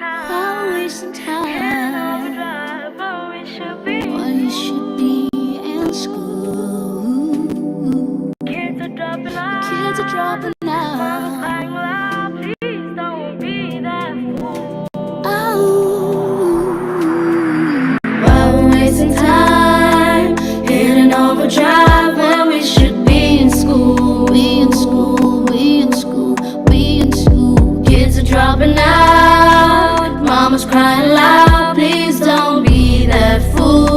wasting time when you should be in school. Kids are dropping out. Mama's crying loud, please don't be that fool. While we're wasting time, hitting overdrive when we should be in school. We in school, we in school, we in school. Kids are dropping out. Mama's crying loud, please don't be that fool.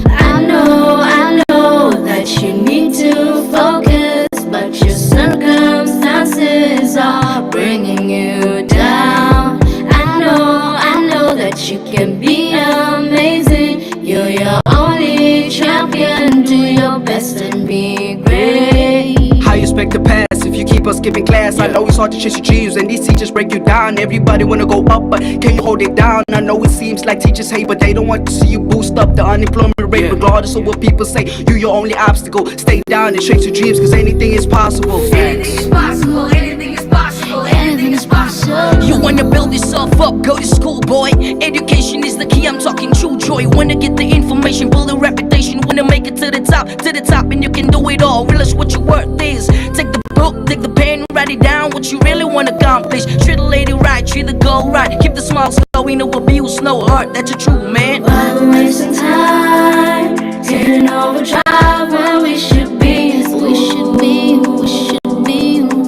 I know that you need to focus, but your circumstances are bringing you down. I know that you can be amazing. You're your only champion. Do your best and be great. How you expect to pass if you keep us skipping class? I know it's hard to chase your dreams and these teachers break you down. Everybody wanna go up, but can you hold it down? I know it seems like teachers hate, but they don't want to see you boost up the unemployment rate. Regardless of what people say, you your only obstacle. Stay down and chase your dreams, cause anything is possible. Anything is possible, anything is possible, anything is possible. You wanna build yourself up, go to school, boy. Education is the key, I'm talking true joy. Wanna get the information, build a reputation. Wanna make it to the top, and you can do it all. Realize what your worth is. Take the book, take the pen, write it down, what you really wanna accomplish. Treat the lady right, treat the girl right. Keep the smiles low, we know abuse, no heart, that's a true man. While we're wasting time, hitting overdrive when we should be in school. We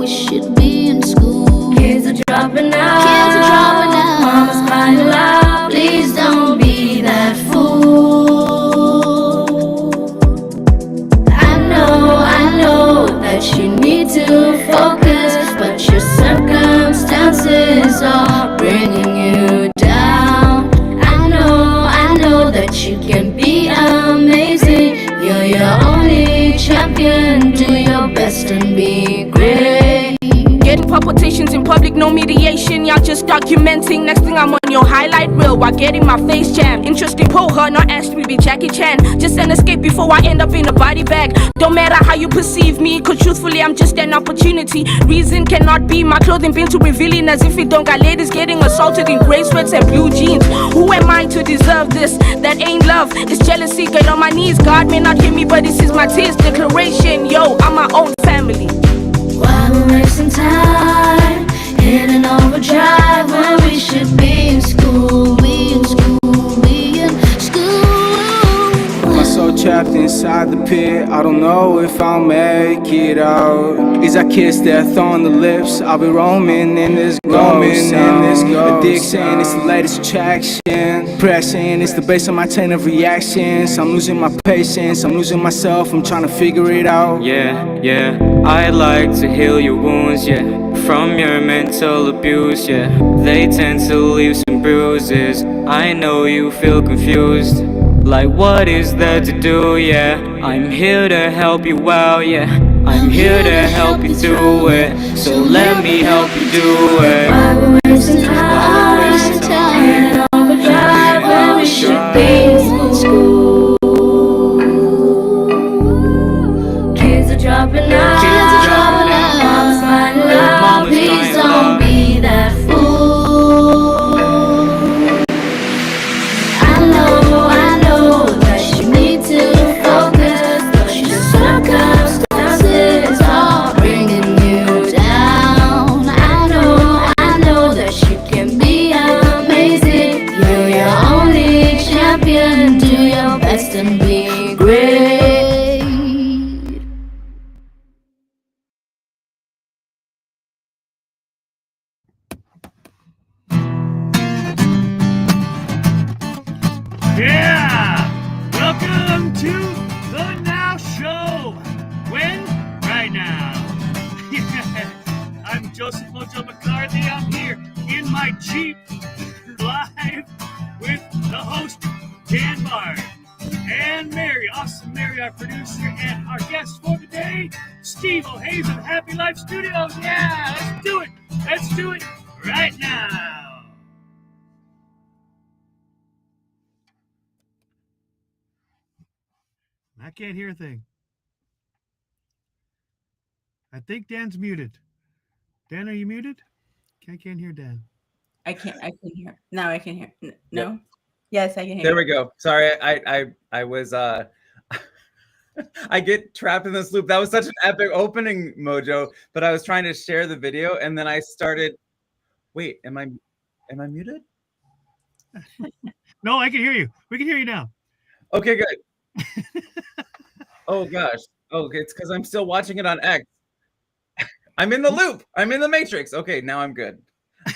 should be in school. Kids are dropping out. Mama's crying loud, please don't be that fool. I know that you need to focus, but your circumstances are bringing you down. I know that you can be amazing. You're your only champion. Do your best and be great. Getting palpitations in public, no mediation. Y'all just documenting. Next thing I'm on your highlight reel while getting my face jammed. Interesting poker, not asked me to be Jackie Chan. Just an escape before I end up in a body bag. Don't matter how you perceive me, cause truthfully I'm just an opportunity. Reason cannot be my clothing been too revealing, as if it don't got ladies getting assaulted in gray sweats and blue jeans. Who am I to deserve this? That ain't love, it's jealousy. Get on my knees, God may not hear me, but this is my tears declaration. Yo, I'm my own family. While we're wasting time, hitting overdrive when we should be in school. We in school, we in school. My soul trapped inside the pit, I don't know if I'll make it out. As I kiss death on the lips, I'll be roaming in this ghost town. Addiction is the latest attraction. Depression is the base of my chain of reactions. I'm losing my patience, I'm losing myself, I'm trying to figure it out. Yeah, I'd like to heal your wounds, yeah, from your mental abuse, yeah. They tend to leave some bruises. I know you feel confused, like what is there to do, yeah. I'm here to help you out, yeah. I'm here to help you do it, so let me help you do it. While we're wasting time, hitting overdrive when we should be in school. Kids are dropping out. Mama's crying loud, please don't be that fool. I know that you need to focus, but your circumstances are bringing you down. I know that you can be amazing. You're your only champion. Do your best and be great. Yeah! Welcome to the Now Show! When? Right now. I'm Joseph Mojo McCarthy. I'm here in my Jeep, live with the host, Dan Bard, and Mary, awesome Mary, our producer, and our guest for today, Steve O'Hays of Happy Life Studios. Yeah, let's do it. Let's do it right now. I can't hear a thing. I think Dan's muted. Dan, are you muted? I can't hear Dan. I can hear. Now I can hear. Yep. No? Yes, I can hear There you. we go. Sorry, I was I get trapped in this loop. That was such an epic opening, Mojo, but I was trying to share the video and then I started. Wait, am I muted? No, I can hear you. We can hear you now. Okay, good. Oh gosh. Oh, it's because I'm still watching it on X. I'm in the loop. I'm in the matrix. Okay, now I'm good.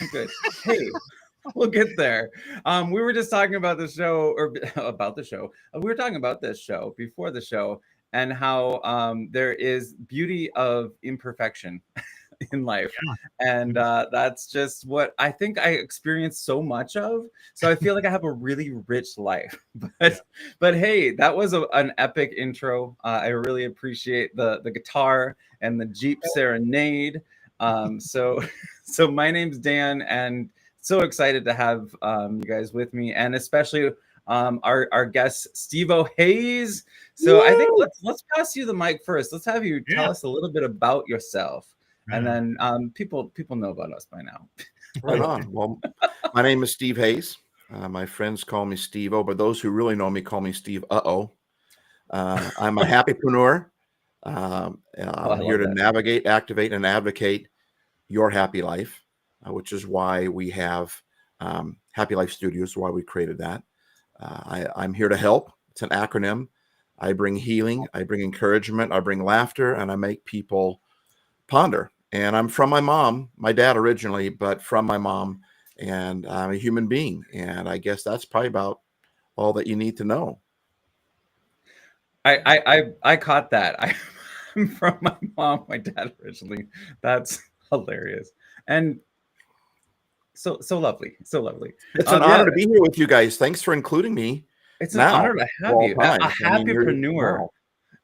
I'm good. Hey, we'll get there. We were just talking about the show, or about the show. We were talking about this show before the show, and how there is beauty of imperfection in life, and that's just what I think I experienced so much of. So I feel like I have a really rich life. But hey, that was an epic intro. I really appreciate the guitar and the Jeep Serenade. So so my name's Dan, and so excited to have you guys with me, and especially our guest Steve-O Hayes. So I think let's pass you the mic first. Let's have you tell us a little bit about yourself. And then people know about us by now. Right on. Well, my name is Steve Hayes. My friends call me Steve-O, but those who really know me call me Steve Uh-oh. I'm a happypreneur. I'm here to navigate, activate, and advocate your happy life, which is why we have Happy Life Studios, why we created that. I'm here to help. It's an acronym. I bring healing, I bring encouragement, I bring laughter, and I make people ponder. And I'm from my mom, my dad originally, but from my mom, and I'm a human being. And I guess that's probably about all that you need to know. I caught that. I'm from my mom, my dad originally. That's hilarious. And so lovely. So lovely. It's an honor to be here with you guys. Thanks for including me. It's an honor to have you. A happypreneur. Wow.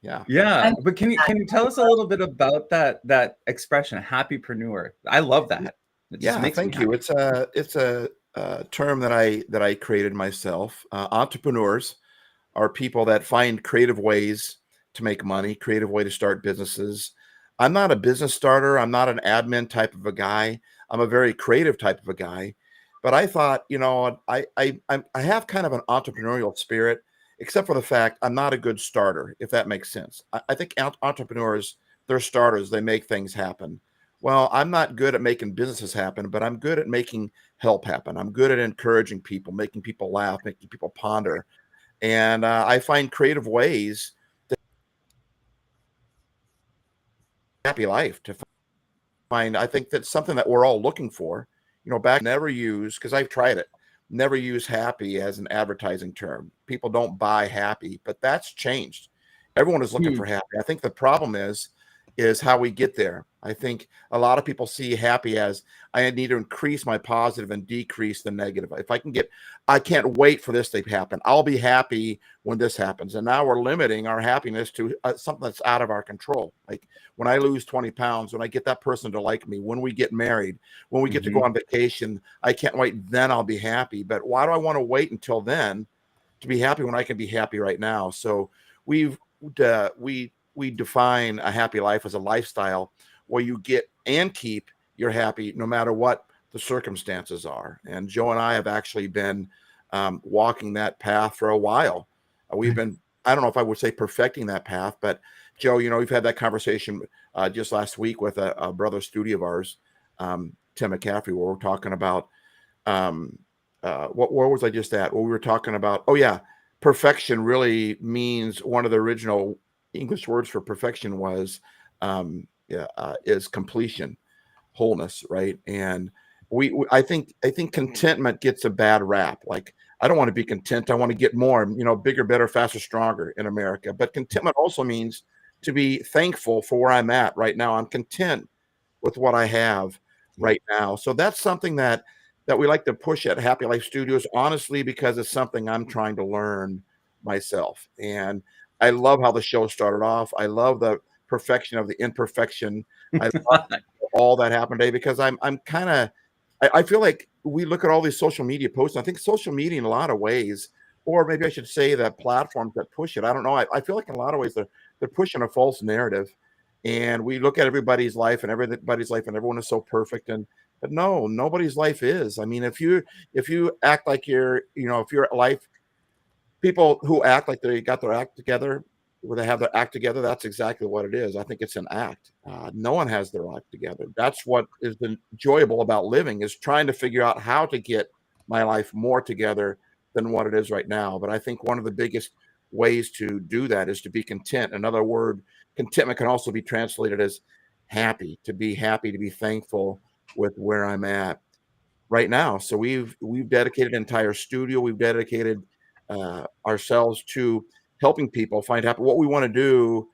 Yeah. Yeah. But can you tell us a little bit about that expression, happypreneur? I love that. Yeah, thank you. It's a term that I created myself. Entrepreneurs are people that find creative ways to make money, creative way to start businesses. I'm not a business starter. I'm not an admin type of a guy. I'm a very creative type of a guy. But I thought, I have kind of an entrepreneurial spirit, except for the fact I'm not a good starter, if that makes sense. I think entrepreneurs, they're starters. They make things happen. Well, I'm not good at making businesses happen, but I'm good at making help happen. I'm good at encouraging people, making people laugh, making people ponder. And I find creative ways to happy life, to find, I think that's something that we're all looking for. Back never use, because I've tried it, never use happy as an advertising term. People don't buy happy, but that's changed. Everyone is looking for happy. I think the problem is how we get there. I think a lot of people see happy as I need to increase my positive and decrease the negative. If I can't wait for this to happen. I'll be happy when this happens. And now we're limiting our happiness to something that's out of our control. Like when I lose 20 pounds, when I get that person to like me, when we get married, when we get to go on vacation, I can't wait. Then I'll be happy. But why do I want to wait until then to be happy when I can be happy right now? So we define a happy life as a lifestyle where you get and keep your happy no matter what the circumstances are. And Joe and I have actually been walking that path for a while. We've been, I don't know if I would say perfecting that path, but Joe, we've had that conversation just last week with a brother studio of ours, Tim McCaffrey, where we're talking about, where was I just at? Well, we were talking about, perfection really means one of the original English words for perfection was is completion, wholeness, right? And I think contentment gets a bad rap. Like I don't want to be content. I want to get more, bigger, better, faster, stronger in America. But contentment also means to be thankful for where I'm at right now. I'm content with what I have right now. So that's something that we like to push at Happy Life Studios, honestly, because it's something I'm trying to learn myself. And I love how the show started off. I love the perfection of the imperfection. I love all that happened today because I'm kind of, I feel like we look at all these social media posts. And I think social media in a lot of ways, or maybe I should say the platforms that push it. I don't know. I feel like in a lot of ways they're pushing a false narrative. And we look at everybody's life and everyone is so perfect. And But no, nobody's life is. I mean, if you act like you're, if your life, people who act like they got their act together, where they have their act together, that's exactly what it is. I think it's an act. No one has their life together. That's what is enjoyable about living, is trying to figure out how to get my life more together than what it is right now. But I think one of the biggest ways to do that is to be content. Another word, contentment, can also be translated as happy, to be thankful with where I'm at right now. So we've dedicated an entire studio. We've dedicated ourselves to helping people find happy. What we want to do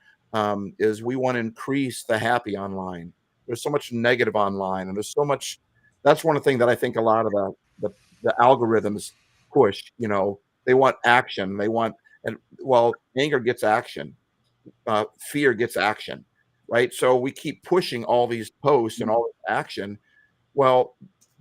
is we want to increase the happy online. There's so much negative online, and there's so much. That's one of the things that I think a lot of the algorithms push. They want action. They want, and well, anger gets action, fear gets action, right? So we keep pushing all these posts and all this action. Well,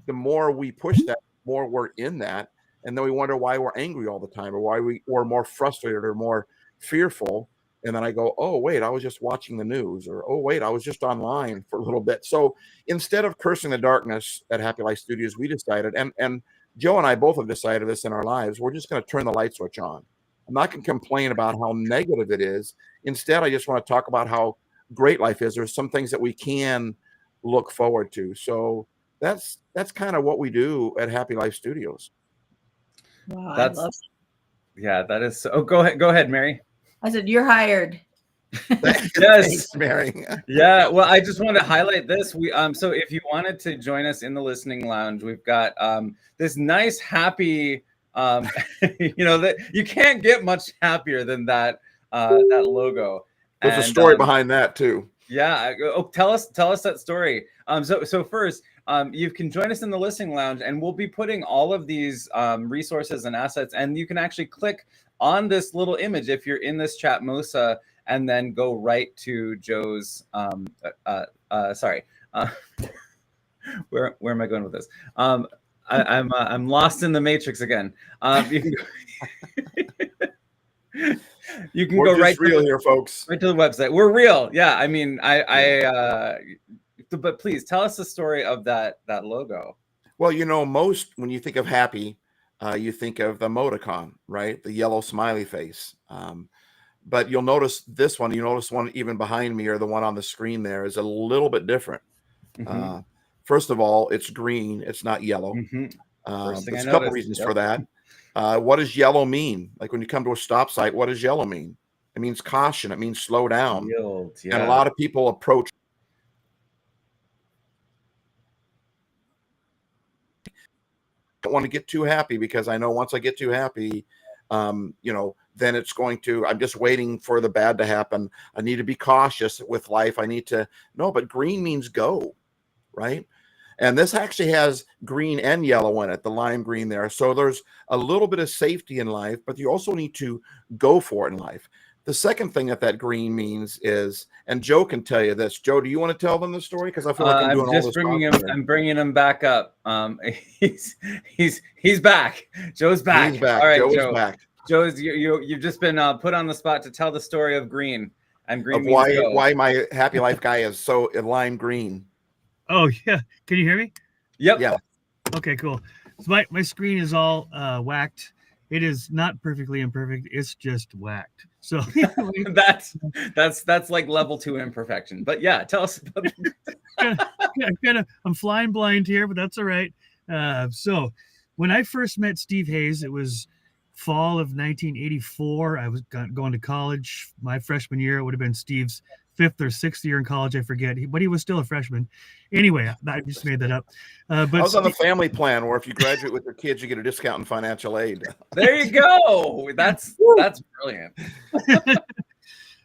the more we push that, the more we're in that. And then we wonder why we're angry all the time, or why we're more frustrated or more fearful. And then I go, oh, wait, I was just watching the news, or, oh, wait, I was just online for a little bit. So instead of cursing the darkness at Happy Life Studios, we decided, and Joe and I both have decided this in our lives, we're just going to turn the light switch on. I'm not going to complain about how negative it is. Instead, I just want to talk about how great life is. There's some things that we can look forward to. So that's kind of what we do at Happy Life Studios. Wow, That's, I love yeah, that is. Oh, go ahead, Mary. I said, you're hired. Yes, Thanks, Mary. Yeah, well, I just want to highlight this. We so if you wanted to join us in the listening lounge, we've got this nice, happy, that you can't get much happier than that logo. There's a story behind that too. Yeah. Oh, tell us that story. So first, you can join us in the listening lounge, and we'll be putting all of these resources and assets, and you can actually click on this little image if you're in this chat, Musa, and then go right to Joe's. Sorry, where am I going with this? I'm lost in the matrix again. You can you can We're go right real to here, folks. Right to the website. We're real. Yeah, I mean, but please tell us the story of that logo. Well, most when you think of happy, you think of the emoticon, right? The yellow smiley face. But you'll notice this one. You notice one even behind me, or the one on the screen there, is a little bit different. Mm-hmm. First of all, it's green. It's not yellow. Mm-hmm. There's a couple reasons for that. What does yellow mean? Like when you come to a stop sign, what does yellow mean? It means caution. It means slow down. Yield, yeah. And a lot of people approach. Don't want to get too happy, because I know once I get too happy, then it's going to, I'm just waiting for the bad to happen. I need to be cautious with life. But green means go, right? And this actually has green and yellow in it, the lime green there. So there's a little bit of safety in life, but you also need to go for it in life. The second thing that green means is, and Joe can tell you this. Joe, do you want to tell them the story? Because I feel like I'm doing all this. I'm bringing him back up. He's back. Joe's back. He's back. All right, Joe Joe. is back. Joe's you've just been put on the spot to tell the story of green, and green Of means go. why my happy life guy is so lime green. Oh yeah, can you hear me? Yep. Yeah. Okay, cool. So my screen is all whacked. It is not perfectly imperfect. It's just whacked. So that's like level 2 imperfection. But yeah, tell us about I'm flying blind here, but that's all right. So when I first met Steve Hayes, it was fall of 1984. I was going to college. My freshman year, it would have been Steve's 5th or 6th year in college. I forget, but he was still a freshman. Anyway, I just made that up. But I was on the family plan where if you graduate with your kids, you get a discount in financial aid. There you go. That's brilliant.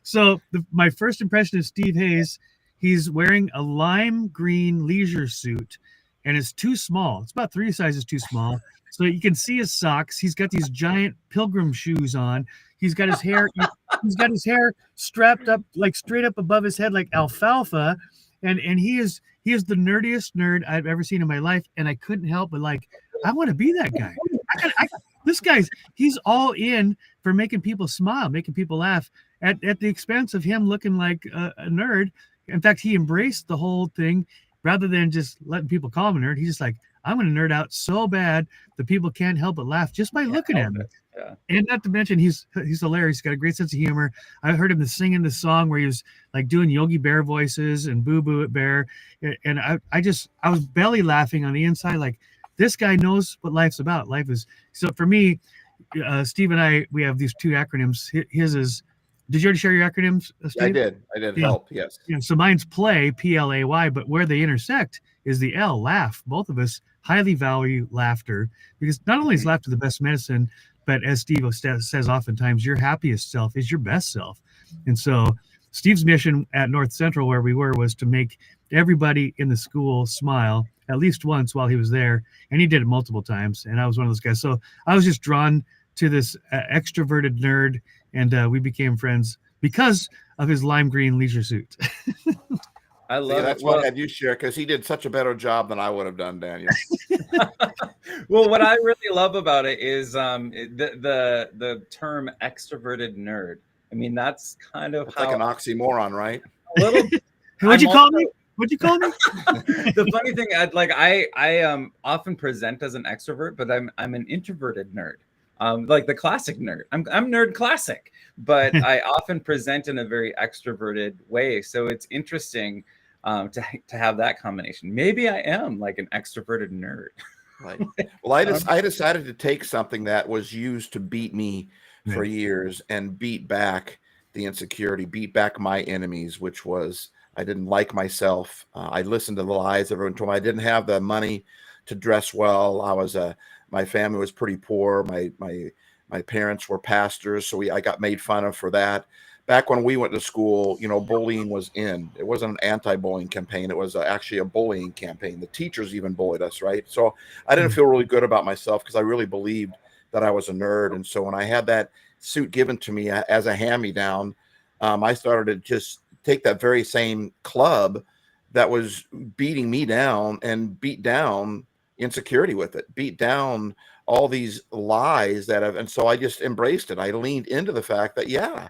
So my first impression of Steve Hayes, he's wearing a lime green leisure suit, and it's too small. It's about 3 sizes too small. So you can see his socks. He's got these giant pilgrim shoes on. He's got his hair. He's got his hair strapped up, like straight up above his head, like alfalfa. And he is the nerdiest nerd I've ever seen in my life. And I couldn't help but I want to be that guy. He's all in for making people smile, making people laugh at the expense of him looking like a nerd. In fact, he embraced the whole thing. rather than just letting people call him a nerd, he's just like, I'm going to nerd out so bad that people can't help but laugh just by looking at me. Yeah. And not to mention, he's hilarious. He's got a great sense of humor. I heard him singing this song where he was like doing Yogi Bear voices and Boo Boo at Bear, and I was belly laughing on the inside, like this guy knows what life's about. Life is so for me. Steve and I, we have these two acronyms. His is. Did you already share your acronyms, Steve? I did. Yeah. Help. Yes. Yeah. So mine's play, PLAY, but where they intersect is the L, laugh. Both of us highly value laughter because not only is laughter the best medicine, but as Steve says oftentimes, your happiest self is your best self. And so Steve's mission at North Central, where we were, was to make everybody in the school smile at least once while he was there. And he did it multiple times. And I was one of those guys. So I was just drawn to this extroverted nerd, and we became friends because of his lime green leisure suit. I love that's it. why I had you share, because he did such a better job than I would have done, Daniel. Well, what I really love about it is the term extroverted nerd. I mean, that's kind of It's like an oxymoron, right? A little. What'd you call me? What'd you call me? The funny thing, I often present as an extrovert, but I'm an introverted nerd. Like the classic nerd. I'm nerd classic, but I often present in a very extroverted way. So it's interesting to have that combination. Maybe I am like an extroverted nerd. Right. Well, I decided to take something that was used to beat me for years and beat back the insecurity, beat back my enemies, which was I didn't like myself. I listened to the lies everyone told me. I didn't have the money to dress well. My family was pretty poor. My parents were pastors, so I got made fun of for that. Back when we went to school, bullying was in. It wasn't an anti-bullying campaign. It was actually a bullying campaign. The teachers even bullied us, right? So I didn't feel really good about myself because I really believed that I was a nerd. And so when I had that suit given to me as a hand-me-down, I started to just take that very same club that was beating me down and beat down insecurity with it, beat down all these lies and so I just embraced it. I leaned into the fact that, yeah,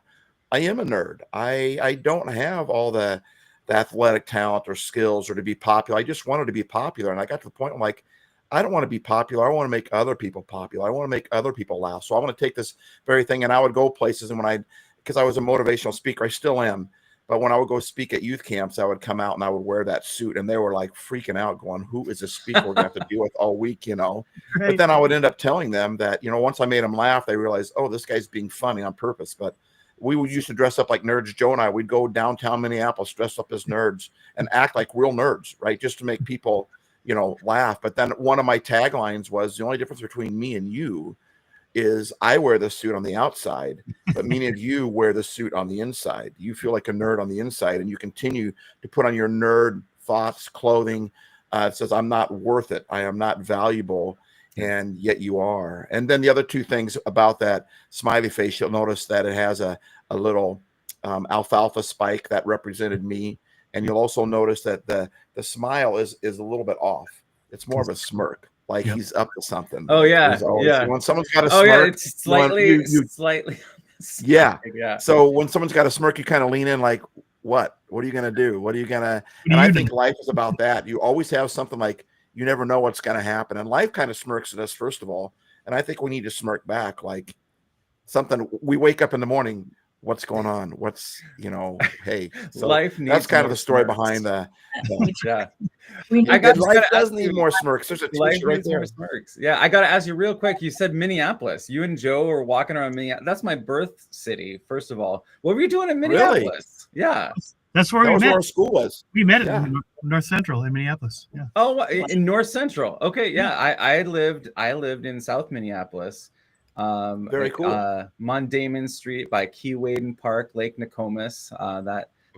I am a nerd. I don't have all the athletic talent or skills or to be popular. I just wanted to be popular. And I got to the point I'm like, I don't want to be popular. I want to make other people popular. I want to make other people laugh. So I want to take this very thing. And I would go places, and because I was a motivational speaker, I still am. But when I would go speak at youth camps, I would come out and I would wear that suit, and they were like freaking out, going, "Who is this speaker we're going to have to deal with all week?" Right. But then I would end up telling them that, once I made them laugh, they realized, oh, this guy's being funny on purpose. But we would used to dress up like nerds. Joe and I, we'd go downtown Minneapolis, dress up as nerds, and act like real nerds, right? Just to make people, laugh. But then one of my taglines was, the only difference between me and you is I wear the suit on the outside, but many of you wear the suit on the inside. You feel like a nerd on the inside, and you continue to put on your nerd thoughts, clothing. It says, I'm not worth it. I am not valuable. And yet you are. And then the other two things about that smiley face, you'll notice that it has a little alfalfa spike that represented me. And you'll also notice that the smile is a little bit off. It's more of a smirk. Like he's up to something. Oh yeah, yeah. When someone's got a smirk, it's slightly, slightly. Yeah, yeah. So when someone's got a smirk, you kind of lean in, like, what? What are you gonna do? What are you gonna? And I think life is about that. You always have something like you never know what's gonna happen, and life kind of smirks at us first of all. And I think we need to smirk back, like something. We wake up in the morning. What's going on? What's hey, so life. That's kind of the story behind the yeah. Life does need more smirks. There's a t-shirt right there. Smirks. Yeah, I got to ask you real quick. You said Minneapolis. You and Joe are walking around Minneapolis. That's my birth city. First of all, what were you doing in Minneapolis? Really? Yeah, that's where we met. Where our school was. We met at North Central in Minneapolis. Yeah. Oh, in North Central. Okay, yeah. I lived in South Minneapolis. Very cool. Mondamon Street by Keewaydin Park, Lake Nokomis,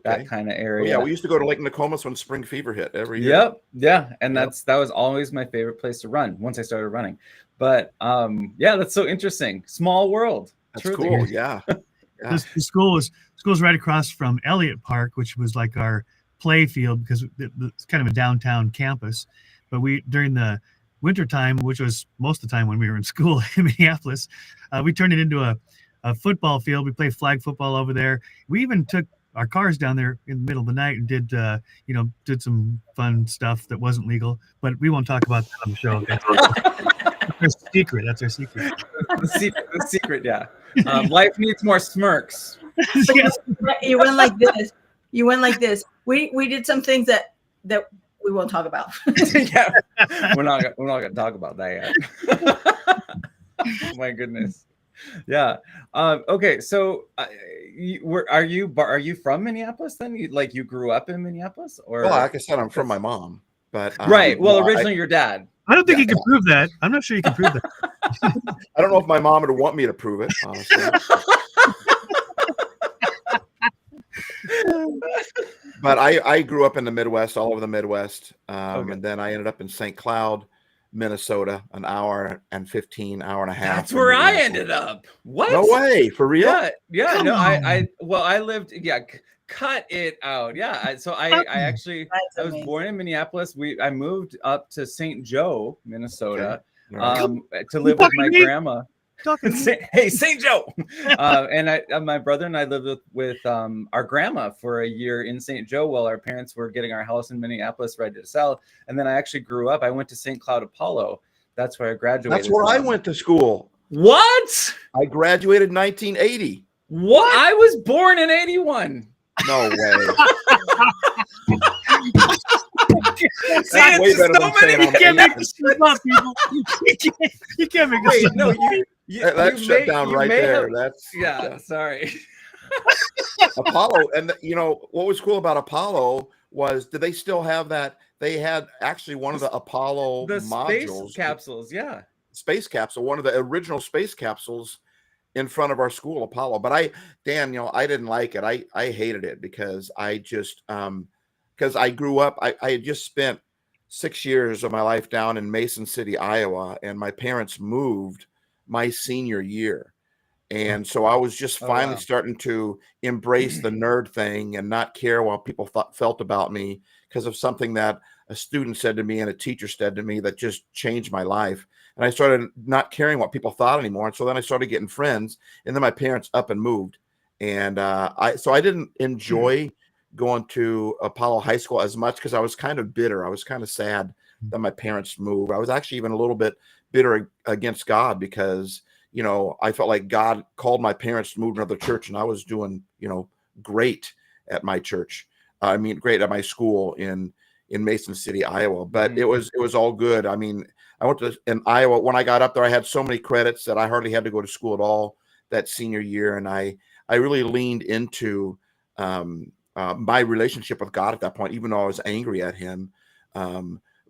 that kind of area. Yeah, we used to go to Lake Nokomis when spring fever hit every year. Yep, yeah, and that was always my favorite place to run once I started running. But yeah, that's so interesting. Small world. That's truly cool. Yeah. The school was right across from Elliott Park, which was like our play field because it's kind of a downtown campus. But during the wintertime, which was most of the time when we were in school in Minneapolis, we turned it into a football field. We played flag football over there. We even took our cars down there in the middle of the night and did some fun stuff that wasn't legal. But we won't talk about that on the show. That's our secret. That's our secret. The secret, yeah. Life needs more smirks. Yes. You went like this. You went like this. We did some things that we won't talk about. Yeah, we're not gonna talk about that yet. My goodness. Yeah. Okay. So, are you from Minneapolis then? You grew up in Minneapolis, or? Well, like I said, I'm from my mom, but right. Well, no, originally your dad. I don't think you can prove that. I'm not sure you can prove that. I don't know if my mom would want me to prove it, honestly. But I grew up in the Midwest, all over the Midwest, Okay. and then I ended up in St. Cloud, Minnesota, an hour and a half. That's from where I Minneapolis. ended up. What? No way, for real? Yeah. Yeah. Come No. on. I lived. Yeah. Cut it out. Yeah. I actually I was born in Minneapolis. I moved up to St. Joe, Minnesota, Okay. to live with my Fucking me. grandma. Talking Hey, St. Joe. And my brother and I lived with our grandma for a year in St. Joe while our parents were getting our house in Minneapolis ready to sell. And then I actually grew up. I went to St. Cloud Apollo. That's where I graduated. That's where I went to school. What? I graduated in 1980. What? I was born in 81. No way. See, That's way it's better so than many. saying You I'm can't make 80. this stuff up, people. You can't make this Wait, stuff no, up. That's shut down right there. That's Yeah, sorry. Apollo. And what was cool about Apollo was, did they still have that? They had actually one of the Apollo The modules, space capsules, yeah. space capsule, one of the original space capsules in front of our school, Apollo. But Dan, I didn't like it. I hated it because I just, because I grew up, I had just spent 6 years of my life down in Mason City, Iowa, and my parents moved my senior year. And so I was just finally starting to embrace the nerd thing and not care what people felt about me because of something that a student said to me and a teacher said to me that just changed my life. And I started not caring what people thought anymore. And so then I started getting friends, and then my parents up and moved. And I didn't enjoy going to Apollo High School as much because I was kind of bitter. I was kind of sad that my parents moved. I was actually even a little bit bitter against God because, I felt like God called my parents to move to another church, and I was doing, great at my church. Great at my school in Mason City, Iowa. But it was all good. I went in Iowa. When I got up there, I had so many credits that I hardly had to go to school at all that senior year. And I really leaned into my relationship with God at that point, even though I was angry at him.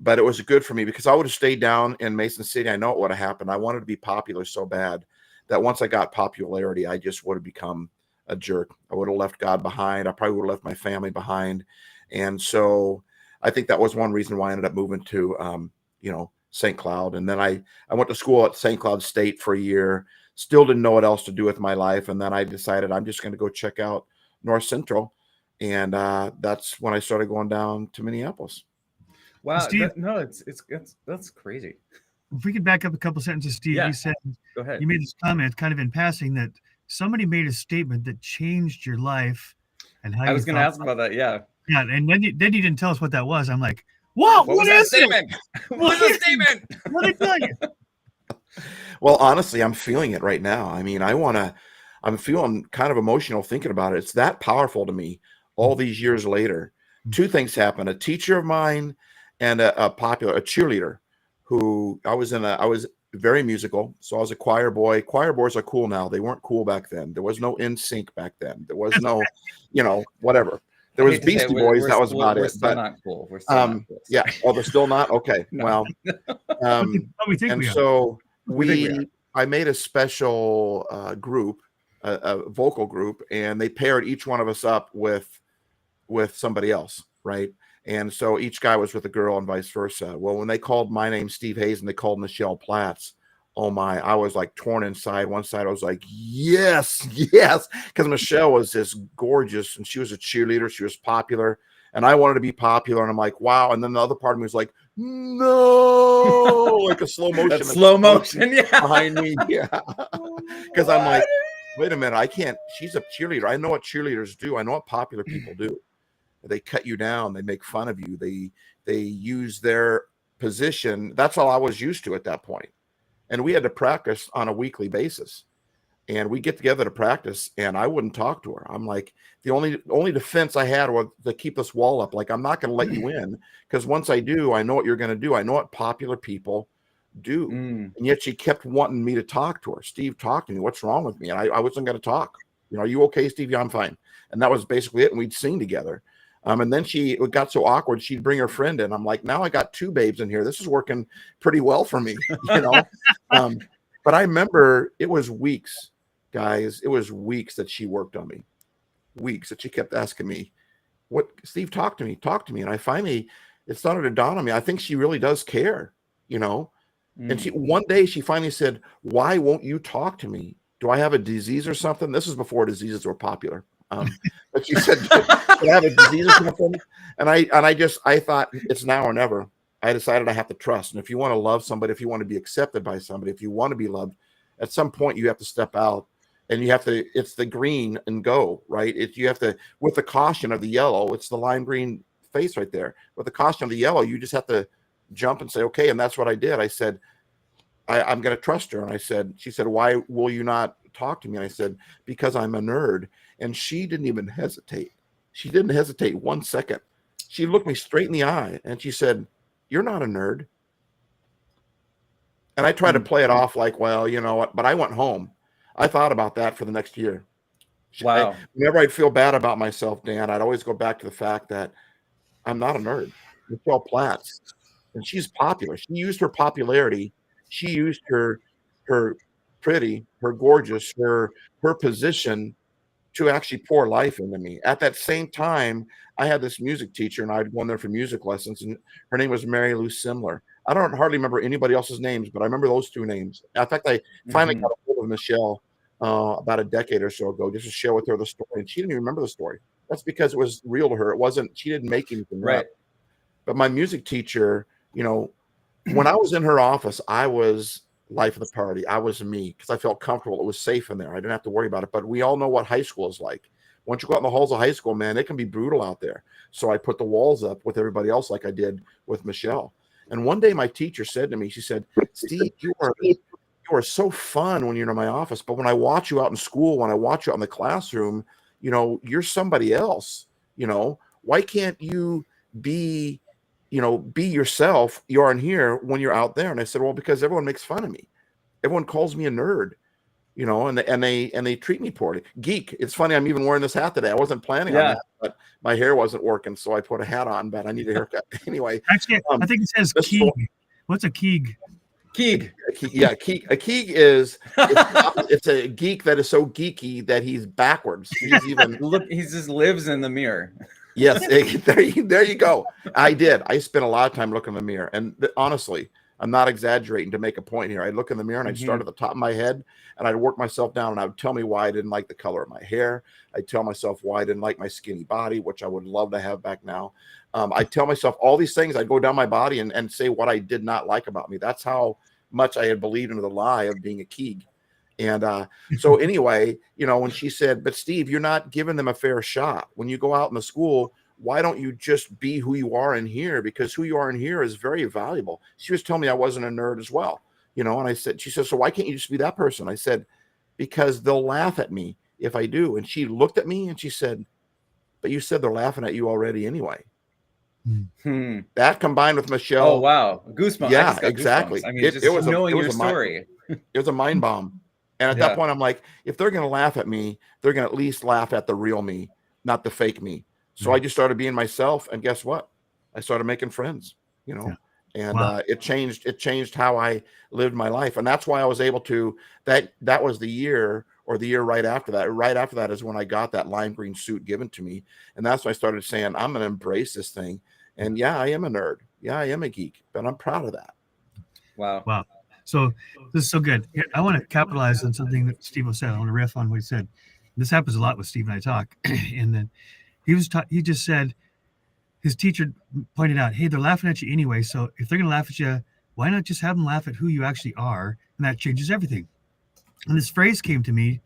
But it was good for me because I would have stayed down in Mason City. I know it would have happened. I wanted to be popular so bad that once I got popularity, I just would have become a jerk. I would have left God behind. I probably would have left my family behind. And so I think that was one reason why I ended up moving to, St. Cloud. And then I went to school at St. Cloud State for a year, still didn't know what else to do with my life. And then I decided I'm just going to go check out North Central. And that's when I started going down to Minneapolis. Wow. Steve, That's crazy. If we could back up a couple sentences, Steve, Yeah. you said, Go ahead. you made this comment kind of in passing that somebody made a statement that changed your life and how I was going to ask about that. Yeah. Yeah, and then you didn't tell us what that was. I'm like, whoa, What was that statement? What was the statement? What did I tell you? Well, honestly, I'm feeling it right now. I'm feeling kind of emotional thinking about it. It's that powerful to me all these years later. Two things happened. A teacher of mine and a cheerleader who I was very musical. So I was a choir boy. Choir boys are cool now. They weren't cool back then. There was no NSYNC back then. There was no, whatever. There was Beastie Boys. That was about it. We're still not cool. We're still not cool. Yeah. Oh, they're still not? Okay. No. Well, we think and we are. so we are. I made a special group, a vocal group, and they paired each one of us up with somebody else, right? And so each guy was with a girl and vice versa. Well, when they called my name Steve Hayes and they called Michelle Platts, oh my, I was like torn inside. One side I was like, yes, because Michelle was just gorgeous and she was a cheerleader. She was popular and I wanted to be popular. And I'm like, wow. And then the other part of me was like, no, like a slow motion. Slow motion, yeah. Behind me, yeah. Because I'm like, wait a minute, I can't. She's a cheerleader. I know what cheerleaders do. I know what popular people do. They cut you down. They make fun of you. They use their position. That's all I was used to at that point. And we had to practice on a weekly basis. And we get together to practice, and I wouldn't talk to her. I'm like, the only defense I had was to keep this wall up. Like, I'm not going to let you in, because once I do, I know what you're going to do. I know what popular people do. And yet she kept wanting me to talk to her. Steve, talk to me. What's wrong with me? And I wasn't going to talk. Are you okay, Steve? Yeah, I'm fine. And that was basically it. And we'd sing together. And then it got so awkward. She'd bring her friend in. I'm like, now I got two babes in here. This is working pretty well for me, But I remember it was weeks, guys. It was weeks that she worked on me. Weeks that she kept asking me, "What, Steve? Talk to me. And I finally, it started to dawn on me. I think she really does care, And one day she finally said, "Why won't you talk to me? Do I have a disease or something?" This is before diseases were popular. But she said, "Do I have a disease or something?" And I thought, it's now or never. I decided I have to trust. And if you want to love somebody, if you want to be accepted by somebody, if you want to be loved, at some point you have to step out, and you have to, it's the green and go, right? You have to, with the caution of the yellow, it's the lime green face right there. With the caution of the yellow, you just have to jump and say, okay. And that's what I did. I said, I'm going to trust her. And she said, "Why will you not talk to me?" And I said, "Because I'm a nerd." And she didn't even hesitate. She didn't hesitate 1 second. She looked me straight in the eye and she said, "You're not a nerd." And I tried to play it off like, well, you know what? But I went home. I thought about that for the next year. Wow. Whenever I'd feel bad about myself, Dan, I'd always go back to the fact that I'm not a nerd. Michelle Platts, and she's popular. She used her popularity. She used her pretty, her gorgeous, her position to actually pour life into me. At that same time, I had this music teacher, and I'd go in there for music lessons, and her name was Mary Lou Simler. I don't hardly remember anybody else's names, but I remember those two names. In fact, I finally got a hold of Michelle about a decade or so ago, just to share with her the story, and she didn't even remember the story. That's because it was real to her. It wasn't. She didn't make anything right. up. But my music teacher, when I was in her office, I was life of the party. I was me because I felt comfortable. It was safe in there. I didn't have to worry about it. But we all know what high school is like. Once you go out in the halls of high school, man, it can be brutal out there. So I put the walls up with everybody else, like I did with Michelle. And one day my teacher said to me, she said, "Steve, you are so fun when you're in my office. But when I watch you out in school, when I watch you out in the classroom, you're somebody else. Why can't you be yourself you are in here when you're out there?" And I said, "Well, because everyone makes fun of me. Everyone calls me a nerd, and they treat me poorly. Geek. It's funny. I'm even wearing this hat today. I wasn't planning on that, but my hair wasn't working. So I put a hat on, but I need a haircut anyway." Actually, I think it says Keeg. What's a Keeg? Keeg. Yeah. Keeg. A Keeg is, it's a geek that is so geeky that he's backwards. He's even he just lives in the mirror. Yes, there you go. I did. I spent a lot of time looking in the mirror, and honestly, I'm not exaggerating to make a point here. I'd look in the mirror and I'd start at the top of my head, and I'd work myself down, and I would tell me why I didn't like the color of my hair. I'd tell myself why I didn't like my skinny body, which I would love to have back now. I'd tell myself all these things. I'd go down my body and say what I did not like about me. That's how much I had believed into the lie of being a Keeg. And so anyway, when she said, "But Steve, you're not giving them a fair shot. When you go out in the school, why don't you just be who you are in here? Because who you are in here is very valuable." She was telling me I wasn't a nerd as well, and she said, "So why can't you just be that person?" I said, "Because they'll laugh at me if I do." And she looked at me and she said, "But you said they're laughing at you already anyway." That combined with Michelle. Oh, wow. Goosebumps. Yeah, exactly. Goosebumps. I mean, it was knowing your story. It was a mind bomb. And at that point, I'm like, if they're going to laugh at me, they're going to at least laugh at the real me, not the fake me. So I just started being myself. And guess what? I started making friends, and it changed how I lived my life. And that's why I was able to, that was the year or the year right after that. Right after that is when I got that lime green suit given to me. And that's when I started saying, I'm going to embrace this thing. And yeah, I am a nerd. Yeah, I am a geek, but I'm proud of that. Wow. So this is so good. I want to capitalize on something that Steve said. I want to riff on what he said. This happens a lot with Steve and I talk. And then he just said, his teacher pointed out, "Hey, they're laughing at you anyway. So if they're going to laugh at you, why not just have them laugh at who you actually are?" And that changes everything. And this phrase came to me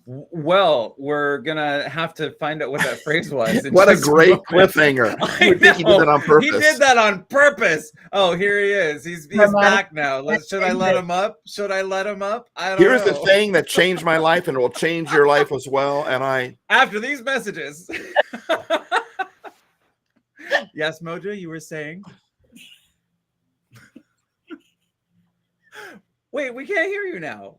Well, we're gonna have to find out what that phrase was. in What a just great moment. cliffhanger. I You would think he did that on know. purpose. He did that on purpose. Oh, here he is. He's back now. Should I let him up? Should I let him up? I don't Here's know. the thing that changed my life and will change your life as well. And After these messages. Yes, Mojo, you were saying. Wait, we can't hear you now.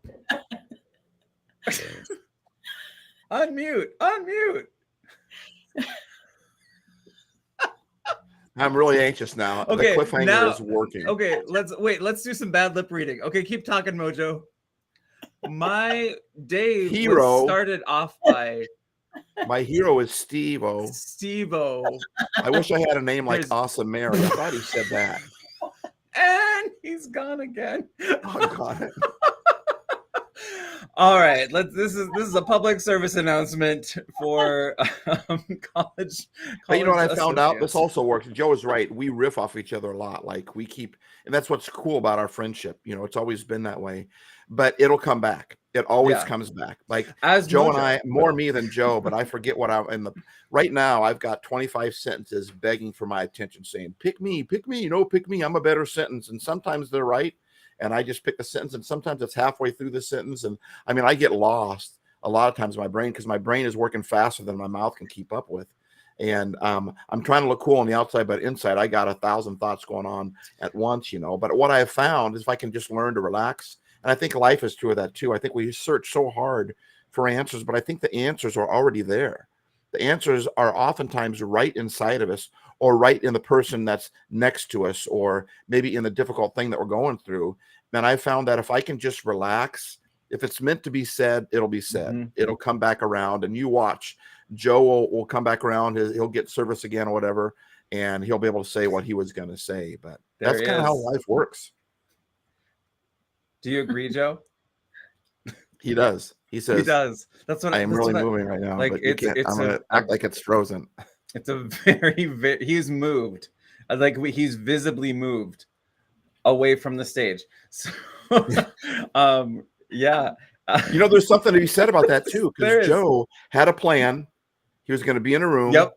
Unmute. I'm really anxious now. Okay, the cliffhanger now, is working. Okay, let's do some bad lip reading. Okay, keep talking, Mojo. My day started off by my hero is Steve-O. Steve-O. I wish I had a name like Awesome Mary. I thought he said that. And he's gone again. Oh, got it. All right, this is a public service announcement for college. But you know what I found out? This also works. Joe is right. We riff off each other a lot. Like we keep, and that's what's cool about our friendship. You know, it's always been that way. But it'll come back. It always comes back. Like as Joe Mojo. and I, more me than Joe, but I forget what I'm in the right now. I've got 25 sentences begging for my attention, saying, pick me, pick me, pick me. I'm a better sentence. And sometimes they're right. And I just pick the sentence, and sometimes it's halfway through the sentence. And I mean, I get lost a lot of times in my brain because my brain is working faster than my mouth can keep up with. And I'm trying to look cool on the outside, but inside I got 1,000 thoughts going on at once, you know. But what I have found is if I can just learn to relax, and I think life is true of that too. I think we search so hard for answers, but I think the answers are already there. The answers are oftentimes right inside of us, or right in the person that's next to us, or maybe in the difficult thing that we're going through. And I found that if I can just relax, if it's meant to be said, it'll be said. Mm-hmm. It'll come back around, and you watch. Joe will come back around. He'll get service again or whatever, and he'll be able to say what he was going to say. But that's kind of how life works. Do you agree, Joe? He does. He says he does. That's what I am really moving right now. Like but I'm gonna act like it's frozen. It's a very he's moved. Like he's visibly moved away from the stage. So, yeah. You know, there's something to be said about that too, because Joe had a plan. He was going to be in a room. Yep.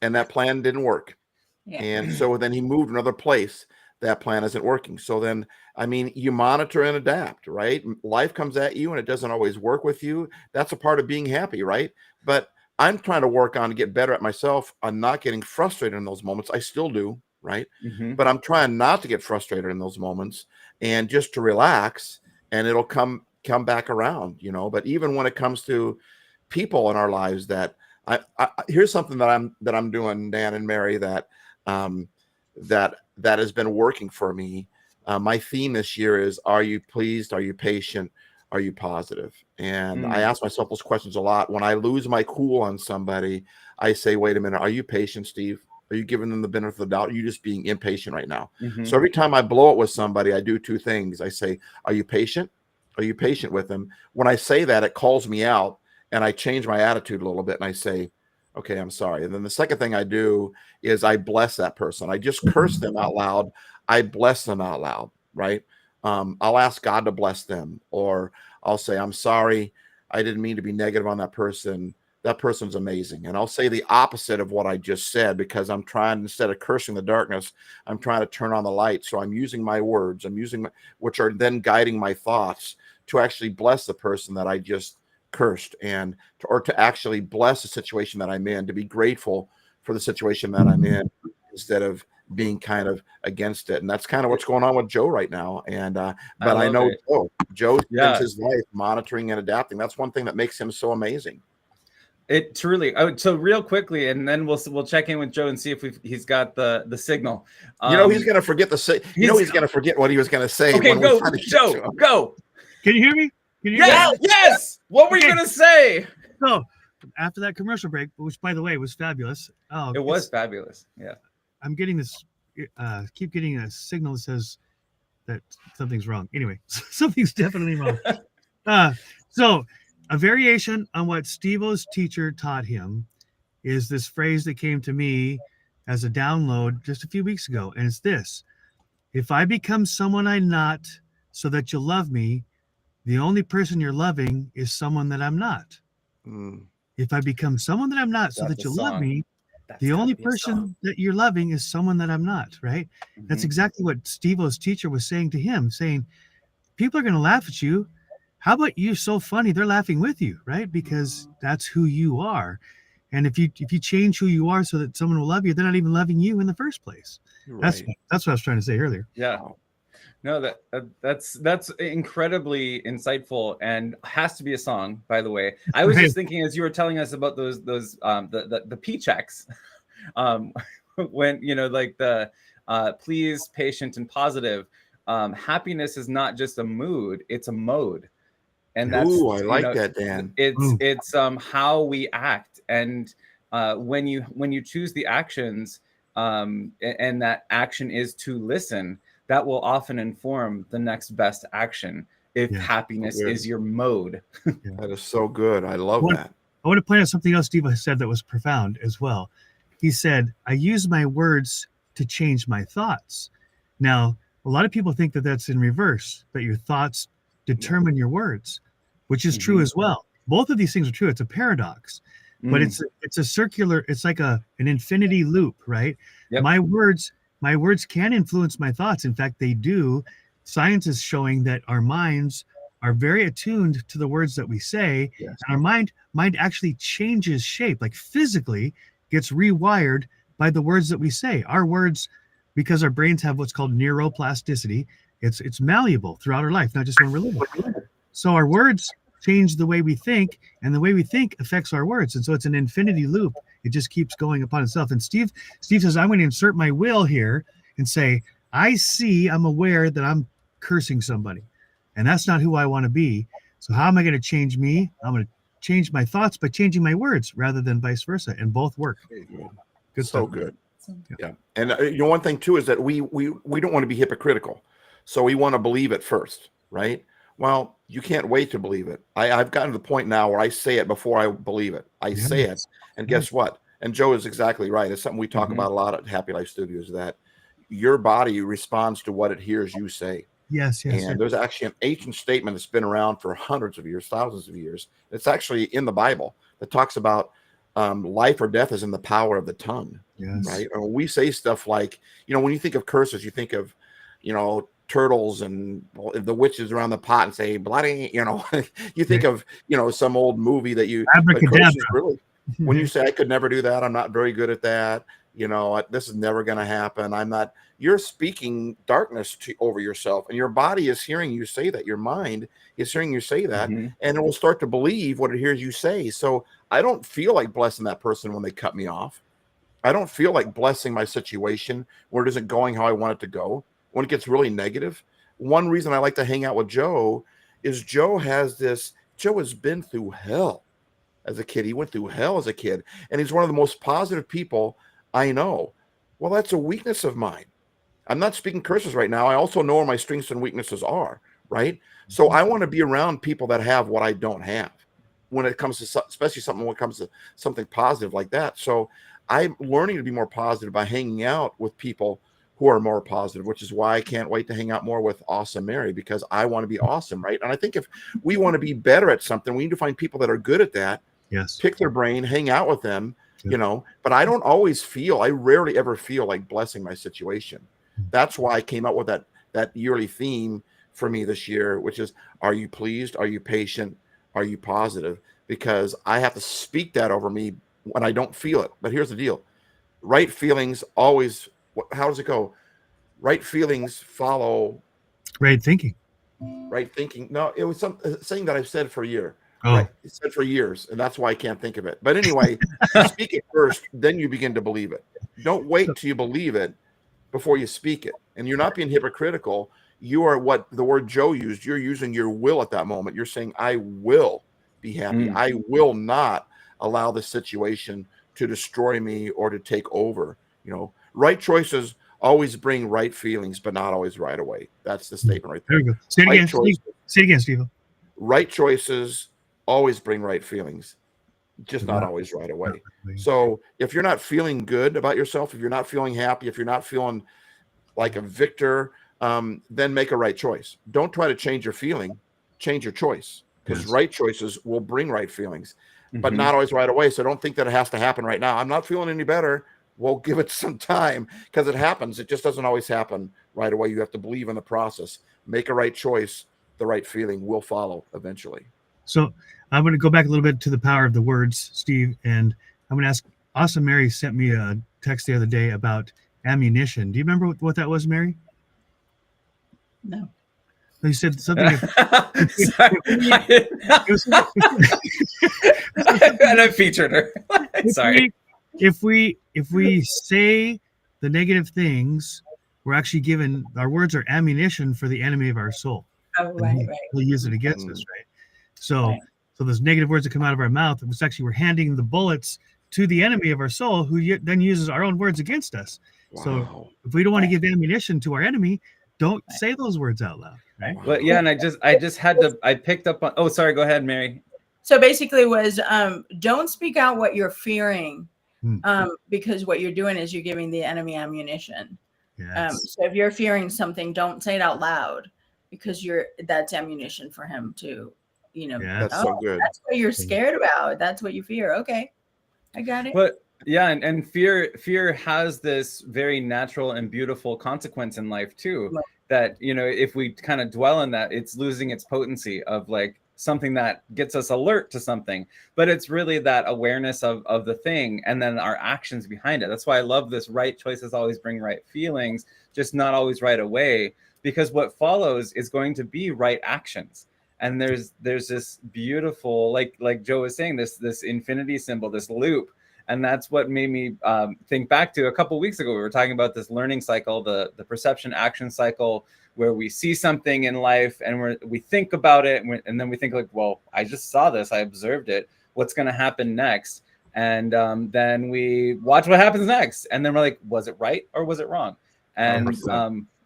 And that plan didn't work. Yeah. And so then he moved another place. That plan isn't working. So then, I mean, you monitor and adapt, right? Life comes at you and it doesn't always work with you. That's a part of being happy, right? But I'm trying to work on to get better at myself on not getting frustrated in those moments. I still do, right? Mm-hmm. But I'm trying not to get frustrated in those moments and just to relax, and it'll come back around, you know. But even when it comes to people in our lives, that I here's something that I'm doing, Dan and Mary, that has been working for me. My theme this year is: Are you pleased? Are you patient? Are you positive? And I ask myself those questions a lot. When I lose my cool on somebody, I say, wait a minute, are you patient, Steve? Are you giving them the benefit of the doubt? Are you just being impatient right now? Mm-hmm. So every time I blow it with somebody, I do two things. I say, are you patient? Are you patient with them? When I say that, it calls me out, and I change my attitude a little bit, and I say, okay, I'm sorry. And then the second thing I do is I bless that person. I just curse them out loud. I bless them out loud, right? I'll ask God to bless them, or I'll say, I'm sorry, I didn't mean to be negative on that person. That person's amazing. And I'll say the opposite of what I just said, because I'm trying, instead of cursing the darkness, I'm trying to turn on the light. So I'm using my words, which are then guiding my thoughts to actually bless the person that I just cursed, or to actually bless the situation that I'm in, to be grateful for the situation that I'm in, instead of being kind of against it. And that's kind of what's going on with Joe right now. And but I know Joe spends his life monitoring and adapting. That's one thing that makes him so amazing. It truly. So real quickly, and then we'll check in with Joe and see if he's got the signal. He's going to forget he's going to forget what he was going to say. Okay, go, Joe, go. Can you hear me? Yes. What were you going to say? So after that commercial break, which by the way was fabulous. Oh, it was fabulous. Yeah. I'm getting this. Keep getting a signal that says that something's wrong. Anyway, something's definitely wrong. So a variation on what Steve-O's teacher taught him is this phrase that came to me as a download just a few weeks ago. And it's this: if I become someone I'm not so that you'll love me, the only person you're loving is someone that I'm not. If I become someone that I'm not, so That's that a you love song. me, That's the gotta only be a song. person that you're loving is someone that I'm not, right? That's Mhm. exactly what Steve-O's teacher was saying to him, saying, people are going to laugh at you. How about you're so funny they're laughing with you, right? Because that's who you are. And if you change who you are so that someone will love you, they're not even loving you in the first place. That's Right. what I was trying to say earlier. Yeah. No, that's incredibly insightful and has to be a song, by the way. I was Right. just thinking as you were telling us about those the P checks, when like the pleased, patient, and positive. Happiness is not just a mood; it's a mode, and that's Ooh, I like that, Dan. it's how we act, and when you choose the actions, and that action is to listen, that will often inform the next best action if Yeah. happiness Good. is your mode. That is so good. I love that. I want to point out something else Steve said that was profound as well. He said, I use my words to change my thoughts. Now, a lot of people think that that's in reverse, that your thoughts determine your words, which is true as well. Both of these things are true. It's a paradox, but it's a circular, it's like an infinity loop, right? Yep. My words can influence my thoughts. In fact, they do. Science is showing that our minds are very attuned to the words that we say, Yes. and our mind actually changes shape, like physically gets rewired by the words that we say. Our words, because our brains have what's called neuroplasticity, it's malleable throughout our life, not just when we're living. So our words change the way we think, and the way we think affects our words. And so it's an infinity loop. It just keeps going upon itself. And Steve says, I'm going to insert my will here and say, I'm aware that I'm cursing somebody, and that's not who I want to be. So how am I going to change me? I'm going to change my thoughts by changing my words rather than vice versa. And both work. Good stuff. good. Yeah. And one thing too is that we don't want to be hypocritical. So we want to believe it first, right? Well, you can't wait to believe it. I've gotten to the point now where I say it before I believe it. I say it, and guess what? And Joe is exactly right. It's something we talk about a lot at Happy Life Studios, that your body responds to what it hears you say. Yes. And there's actually an ancient statement that's been around for hundreds of years, thousands of years. It's actually in the Bible that talks about life or death is in the power of the tongue. Yes. Right? And we say stuff like, when you think of curses, you think of, turtles and the witches around the pot and say bloody, you think of, some old movie that you, Abracadabra. Really, when you say, I could never do that, I'm not very good at that, this is never going to happen, you're speaking darkness over yourself, and your body is hearing you say that, your mind is hearing you say that, and it will start to believe what it hears you say. So I don't feel like blessing that person when they cut me off. I don't feel like blessing my situation where it isn't going how I want it to go, when it gets really negative. One reason I like to hang out with Joe is Joe has been through hell as a kid. He went through hell as a kid, and he's one of the most positive people I know. Well, that's a weakness of mine. I'm not speaking curses right now. I also know where my strengths and weaknesses are, right? So I want to be around people that have what I don't have when it comes to, especially when it comes to something positive like that. So I'm learning to be more positive by hanging out with people who are more positive, which is why I can't wait to hang out more with Awesome Mary, because I want to be awesome, right? And I think if we want to be better at something, we need to find people that are good at that. Yes. Pick their brain, hang out with them, but I rarely ever feel like blessing my situation. That's why I came up with that yearly theme for me this year, which is, are you pleased? Are you patient? Are you positive? Because I have to speak that over me when I don't feel it. But here's the deal. Right feelings always, how does it go? Right feelings follow right thinking. Right thinking. No, it was saying that I've said for a year. Oh. Right. It's said for years, and that's why I can't think of it. But anyway, speak it first, then you begin to believe it. Don't wait till you believe it before you speak it. And you're not being hypocritical. You are what the word Joe used. You're using your will at that moment. You're saying, I will be happy. I will not allow this situation to destroy me or to take over. Right choices always bring right feelings, but not always right away. That's the statement right there. There we go. Say it again, Steve. Right choices always bring right feelings, just not always right away. So if you're not feeling good about yourself, if you're not feeling happy, if you're not feeling like a victor, then make a right choice. Don't try to change your feeling, change your choice, because right choices will bring right feelings. but not always right away. So don't think that it has to happen right now. I'm not feeling any better. We'll give it some time, because it happens. It just doesn't always happen right away. You have to believe in the process, make a right choice. The right feeling will follow eventually. So I'm going to go back a little bit to the power of the words, Steve, and I'm going to ask. Awesome Mary sent me a text the other day about ammunition. Do you remember what that was, Mary? No. You said something. And I featured her. Sorry. If we say the negative things, we're actually given, our words are ammunition for the enemy of our soul. Oh, right. He'll use it against us, right? So those negative words that come out of our mouth, it's actually we're handing the bullets to the enemy of our soul, who then uses our own words against us. Wow. So if we don't want to give ammunition to our enemy, don't say those words out loud. Right? But yeah, and I just had to. I picked up on. Oh, sorry. Go ahead, Mary. So basically, it was don't speak out what you're fearing, because what you're doing is you're giving the enemy ammunition. Yes. So if you're fearing something, don't say it out loud, because that's ammunition for him to, That's so good. That's what you're scared about. That's what you fear. Okay, I got it. But yeah, and fear has this very natural and beautiful consequence in life too. Right. That, if we kind of dwell in that, it's losing its potency of like something that gets us alert to something, but it's really that awareness of the thing and then our actions behind it. That's why I love this. Right choices always bring right feelings, just not always right away, because what follows is going to be right actions. And there's this beautiful, like Joe was saying, this infinity symbol, this loop. And that's what made me think back to a couple of weeks ago. We were talking about this learning cycle, the perception action cycle, where we see something in life and we think about it, and then we think like, well, I just saw this, I observed it. What's going to happen next? And then we watch what happens next, and then we're like, was it right or was it wrong? And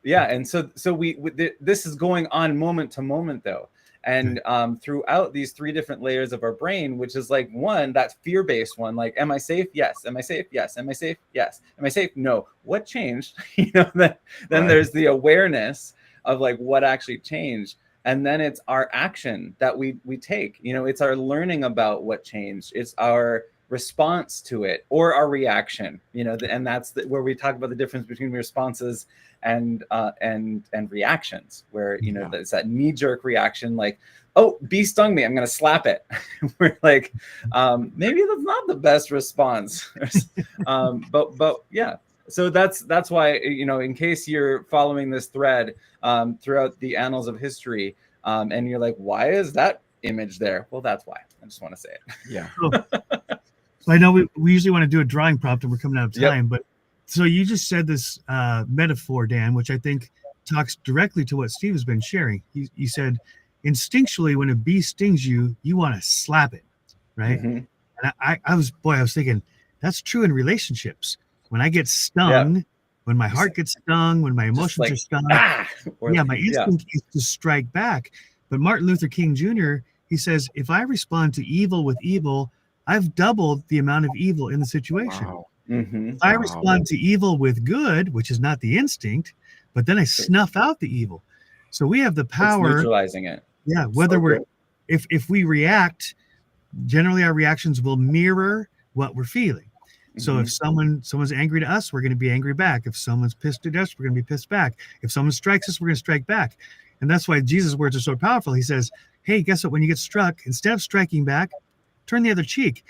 yeah, and so this is going on moment to moment though. And throughout these three different layers of our brain, which is like one, that fear-based one, like, am I safe? Yes. Am I safe? Yes. Am I safe? Yes. Am I safe? No. What changed? Then there's the awareness of like what actually changed. And then it's our action that we take, it's our learning about what changed. It's our response to it or our reaction, and that's where we talk about the difference between responses and reactions, where it's that knee-jerk reaction, like, oh, bee stung me, I'm gonna slap it. We're like, maybe that's not the best response. but yeah, so that's why, in case you're following this thread throughout the annals of history, and you're like, why is that image there? Well, that's why. I just want to say it. Yeah. So I know we usually want to do a drawing prompt and we're coming out of time, but so you just said this metaphor, Dan, which I think talks directly to what Steve has been sharing. You said instinctually when a bee stings you, you want to slap it, right? And I was thinking that's true in relationships. When I get stung, when my heart gets stung, when my emotions are stung, my instinct is to strike back. But Martin Luther King Jr., he says, if I respond to evil with evil, I've doubled the amount of evil in the situation. Wow. If I respond to evil with good, which is not the instinct, but then I snuff out the evil. So we have the power. It's neutralizing it. Yeah. Whether if we react, generally our reactions will mirror what we're feeling. So if someone's angry to us, we're going to be angry back. If someone's pissed at us, we're going to be pissed back. If someone strikes us, we're going to strike back. And that's why Jesus' words are so powerful. He says, hey, guess what? When you get struck, instead of striking back, turn the other cheek.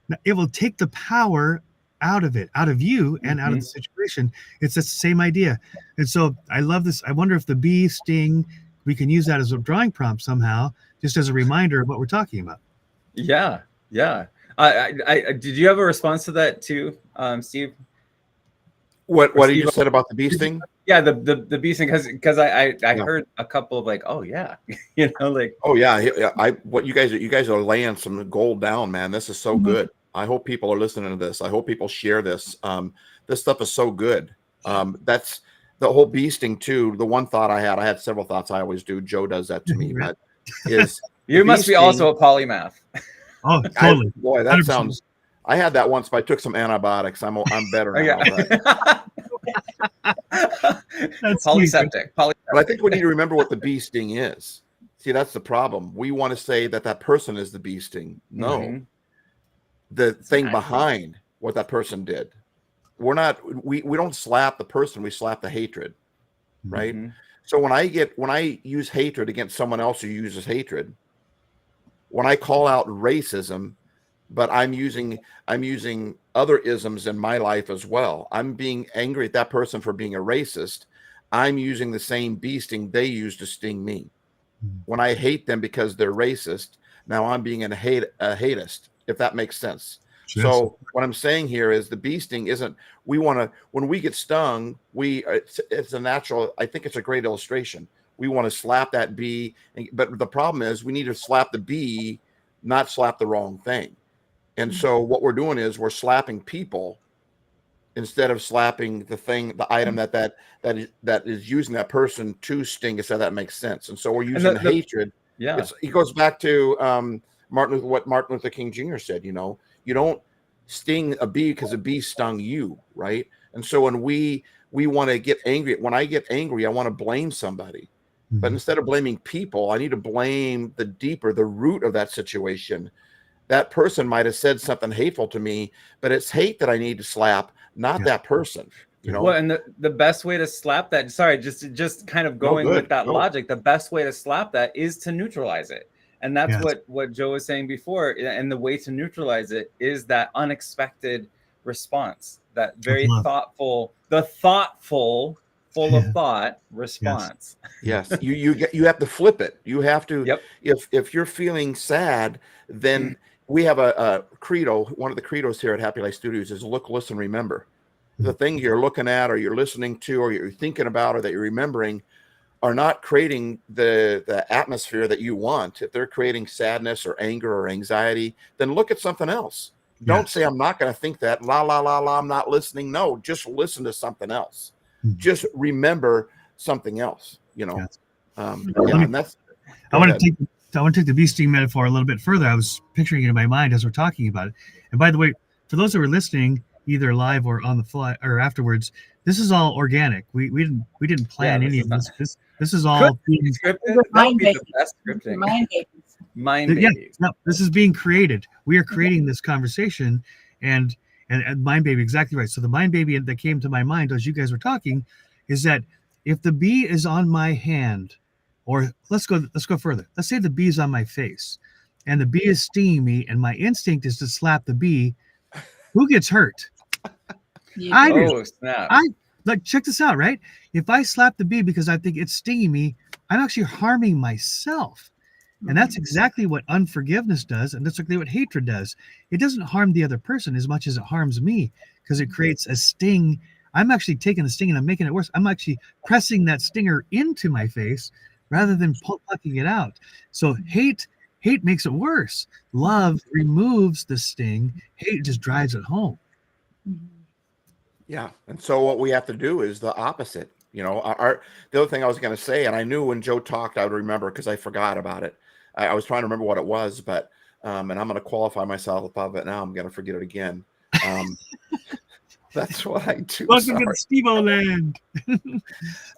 Now, it will take the power out of you and out of the situation. It's the same idea. And so I love this. I wonder if the bee sting, we can use that as a drawing prompt somehow, just as a reminder of what we're talking about. Yeah. Did you have a response to that too, Steve? What you just said about the bee sting? Yeah, the bee sting, because I heard a couple of like, oh yeah, like, oh yeah, what you guys are laying some gold down, man. This is so good. I hope people are listening to this. I hope people share this. This stuff is so good. That's the whole bee sting too. The one thought I had several thoughts. I always do. Joe does that to me. But is you must be also a polymath. Oh, totally. Boy, that 100%. Sounds. I had that once, but I took some antibiotics. I'm better now. Polyseptic. But I think we need to remember what the bee sting is. See, that's the problem. We want to say that person is the bee sting. No, the thing behind what that person did. We don't slap the person, we slap the hatred, right? Mm-hmm. So when I use hatred against someone else who uses hatred, when I call out racism, but I'm using other isms in my life as well. I'm being angry at that person for being a racist. I'm using the same bee sting they use to sting me. When I hate them because they're racist, now I'm being a hatist, if that makes sense. Sure. So what I'm saying here is the bee sting isn't, when we get stung, it's a natural, I think it's a great illustration. We want to slap that bee, but the problem is we need to slap the bee, not slap the wrong thing. And so what we're doing is we're slapping people instead of slapping the thing, the item that is using that person to sting us. So that makes sense. And so we're using hatred. Yeah. It goes back to what Martin Luther King Jr. said, you know, you don't sting a bee because a bee stung you, right? And so when we want to get angry, when I get angry, I want to blame somebody. But instead of blaming people, I need to blame the root of that situation. That person might have said something hateful to me, but it's hate that I need to slap, not that person. You know. Well, and the best way to slap that, sorry, just kind of going with that logic, the best way to slap that is to neutralize it. And that's what Joe was saying before. And the way to neutralize it is that unexpected response, that very thoughtful, full of thought response. Yes. You have to flip it. You have to, if you're feeling sad, then we have a credo. One of the credos here at Happy Life Studios is look, listen, remember. The thing you're looking at or you're listening to or you're thinking about or that you're remembering are not creating the atmosphere that you want. If they're creating sadness or anger or anxiety, then look at something else. Don't say, I'm not going to think that. La, la, la, la, I'm not listening. No, just listen to something else. Just remember something else, you know. And that's, I want to take the bee sting metaphor a little bit further. I was picturing it in my mind as we're talking about it. And by the way, for those who are listening, either live or on the fly or afterwards, this is all organic. We didn't plan any of this. This is all being scripted. Mind babies. No, this is being created. We are creating this conversation, and Mind Baby, exactly right. So the Mind Baby that came to my mind as you guys were talking is that if the bee is on my hand, or let's go further. Let's say the bee is on my face, and the bee is stinging me, and my instinct is to slap the bee. Who gets hurt? I do. Snap. Check this out, right? If I slap the bee because I think it's stinging me, I'm actually harming myself. And that's exactly what unforgiveness does. And that's exactly what hatred does. It doesn't harm the other person as much as it harms me because it creates a sting. I'm actually taking the sting and I'm making it worse. I'm actually pressing that stinger into my face rather than plucking it out. So hate makes it worse. Love removes the sting. Hate just drives it home. Yeah. And so what we have to do is the opposite. You know, the other thing I was going to say, and I knew when Joe talked, I would remember because I forgot about it. I was trying to remember what it was, but, and I'm going to qualify myself above it now. I'm going to forget it again. That's what I do. Welcome to Steve-O land.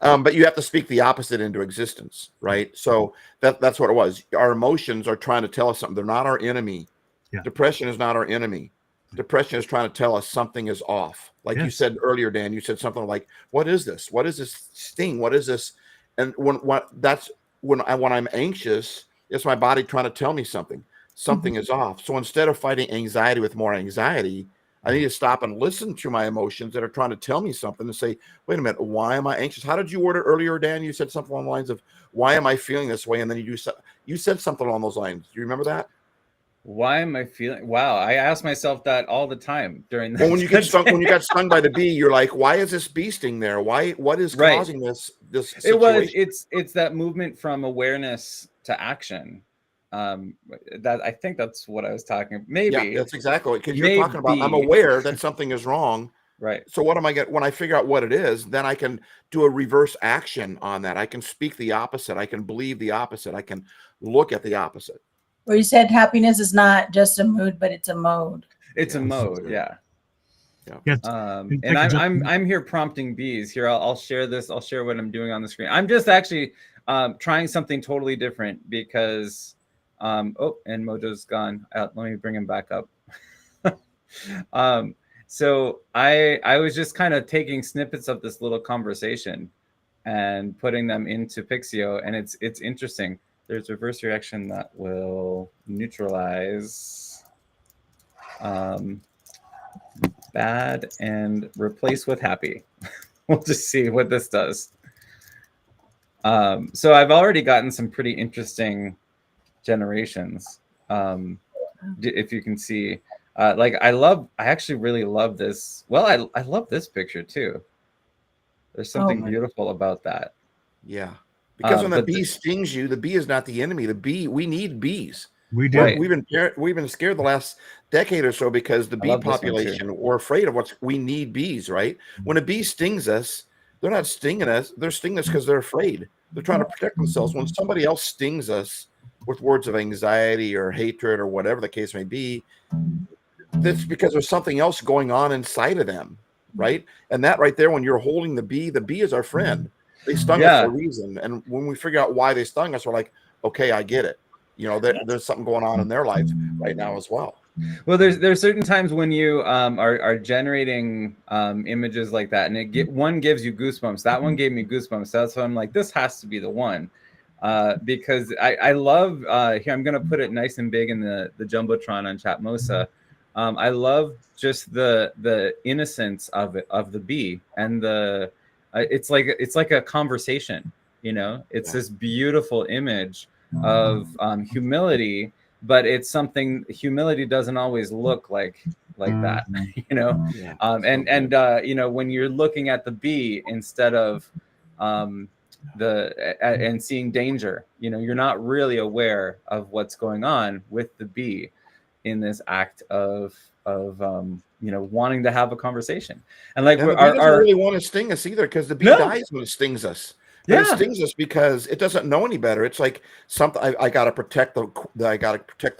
But you have to speak the opposite into existence, right? So that's what it was. Our emotions are trying to tell us something. They're not our enemy. Yeah. Depression is not our enemy. Depression is trying to tell us something is off. Like you said earlier, Dan, you said something like, what is this? What is this sting? What is this? And when I'm anxious, it's my body trying to tell me something. Something is off. So instead of fighting anxiety with more anxiety, I need to stop and listen to my emotions that are trying to tell me something and say, wait a minute, why am I anxious? How did you word it earlier, Dan? You said something along the lines of, why am I feeling this way? And then you said something along those lines. Do you remember that? Why am I feeling? Wow, I ask myself that all the time during the. Well, when you get stung by the bee, you're like, why is this bee sting there? What is causing this situation? It's that movement from awareness to action. That I think that's what I was talking about. Maybe that's exactly because you're talking about. I'm aware that something is wrong. Right. So what am I when I figure out what it is? Then I can do a reverse action on that. I can speak the opposite. I can believe the opposite. I can look at the opposite. Where you said happiness is not just a mood, but it's a mode. It's a mode, yeah. And I'm here prompting bees. Here, I'll share this. I'll share what I'm doing on the screen. I'm just actually trying something totally different because and Mojo's gone. Let me bring him back up. So I was just kind of taking snippets of this little conversation and putting them into Pixio, and it's interesting. There's reverse reaction that will neutralize bad and replace with happy. We'll just see what this does. So I've already gotten some pretty interesting generations. If you can see, like I actually really love this. Well, I love this picture too. There's something beautiful about that. Yeah. Because when the bee stings you, the bee is not the enemy. We need bees. We do. Right. We've been scared the last decade or so because the bee population, we're afraid of we need bees, right? When a bee stings us, they're not stinging us. They're stinging us because they're afraid. They're trying to protect themselves. When somebody else stings us with words of anxiety or hatred or whatever the case may be, that's because there's something else going on inside of them, right? And that right there, when you're holding the bee is our friend. They stung us for a reason. And when we figure out why they stung us, we're like, okay, I get it. You know, there's something going on in their life right now as well. Well, there's certain times when you are generating images like that, and one gives you goosebumps. That one gave me goosebumps. That's why I'm like, this has to be the one, because I love. Here, I'm gonna put it nice and big in the jumbotron on Chatmosa. I love just the innocence of the bee, and it's like a conversation. You know, it's this beautiful image of humility. But it's something, humility doesn't always look like that, you know? You know, when you're looking at the bee instead of and seeing danger, you know, you're not really aware of what's going on with the bee in this act of you know, wanting to have a conversation. And like, the bee doesn't really want to sting us either, because the bee dies when it stings us. But it stings us because it doesn't know any better. It's like something I got to protect the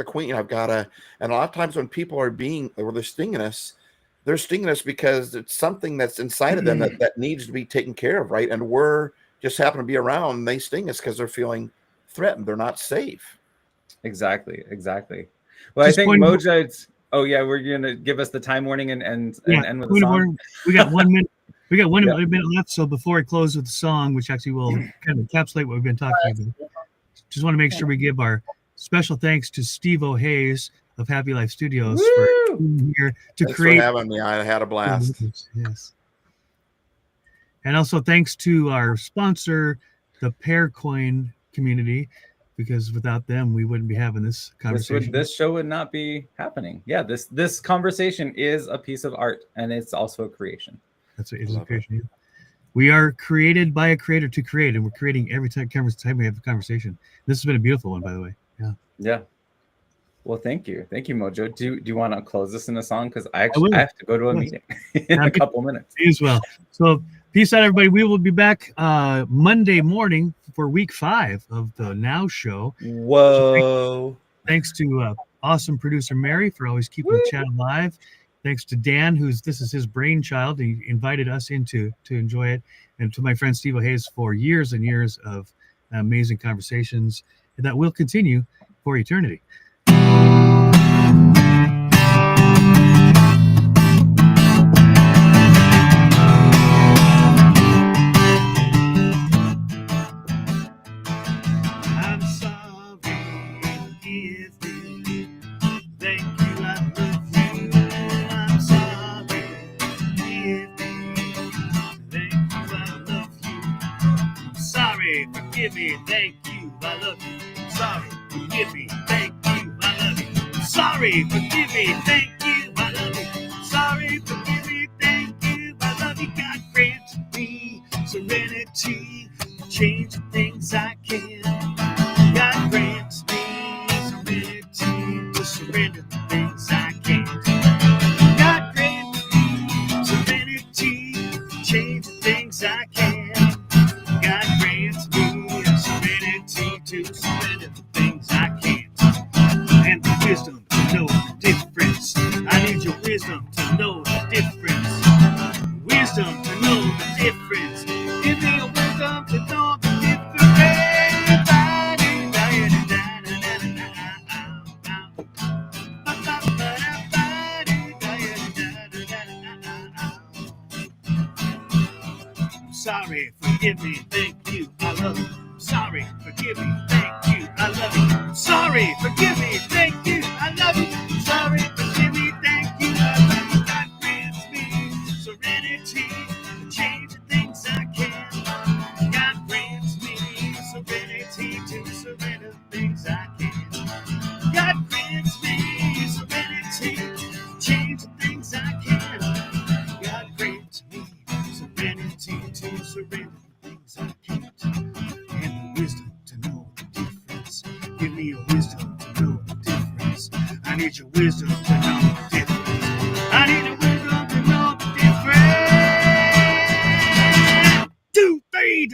queen. And a lot of times when people are they're stinging us because it's something that's inside of them that needs to be taken care of, right? And we're just happen to be around, and they sting us because they're feeling threatened. They're not safe. Exactly. Well, just I think Moja's. Oh yeah, we're gonna give us the time warning and end with the song. We got 1 minute. We got one minute left, so before I close with the song, which actually will kind of encapsulate what we've been talking about, just want to make sure we give our special thanks to Steve O'Hayes of Happy Life Studios for being here to create. Thanks for having me. I had a blast. Yes. And also thanks to our sponsor, the PEAR-coin community, because without them, we wouldn't be having this conversation. This show would not be happening. Yeah, this conversation is a piece of art, and it's also a creation. That's what it is, a creation. We are created by a creator to create, and we're creating every time we have a conversation. This has been a beautiful one, by the way. Yeah. Well, thank you, Mojo. Do you want to close this in a song? Because I have to go to a meeting in a couple minutes. As well. So peace out, everybody. We will be back Monday morning for week 5 of the Now Show. Whoa! So thanks to awesome producer Mary for always keeping the chat alive. Thanks to Dan, this is his brainchild. He invited us in to enjoy it. And to my friend Steve O'Hayes for years and years of amazing conversations that will continue for eternity. I'm sorry, forgive me. Thank you, I love you. I'm sorry, forgive me. Thank you, I love you. I'm sorry, forgive me. Thank you, I love you. I'm sorry, forgive me. Thank you, I love you. I'm sorry, forgive me. Thank you, I love you. I'm sorry, forgive me. Thank you, I love you. God grant me serenity, change the things I can. God grants me serenity to surrender the things I can't. God grants me serenity, change the things I can. God grants me serenity to surrender the things I can't. And the wisdom to know the difference. I need your wisdom to know the difference. Wisdom to know the difference. Give me a wisdom to know the difference. sorry, forgive me, thank you, I love you. Sorry, forgive me, thank you, I love you. Sorry, forgive me, thank you, I love you. Sorry, forgive me, thank you, I love you. God grants me serenity to change the things I can. God grants me serenity to surrender things I can. God grants me serenity to change the things I can. God grants me serenity to surrender things I can't. And the wisdom to know the difference. Give me your wisdom to know the difference. I need your wisdom to know the difference. I need your wisdom to know the difference. 2, 3,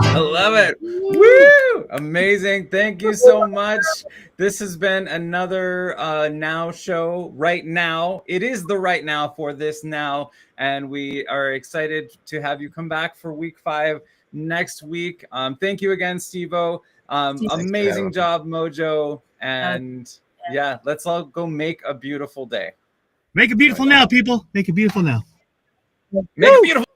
I love it. Woo! Amazing. Thank you so much. This has been another Now show. Right now, it is the right now for this now, and we are excited to have you come back for week 5 next week. Thank you again, Steve-O. Amazing job, Mojo. And yeah, let's all go make a beautiful day. Make it beautiful now, people. Make it beautiful now. Make it beautiful.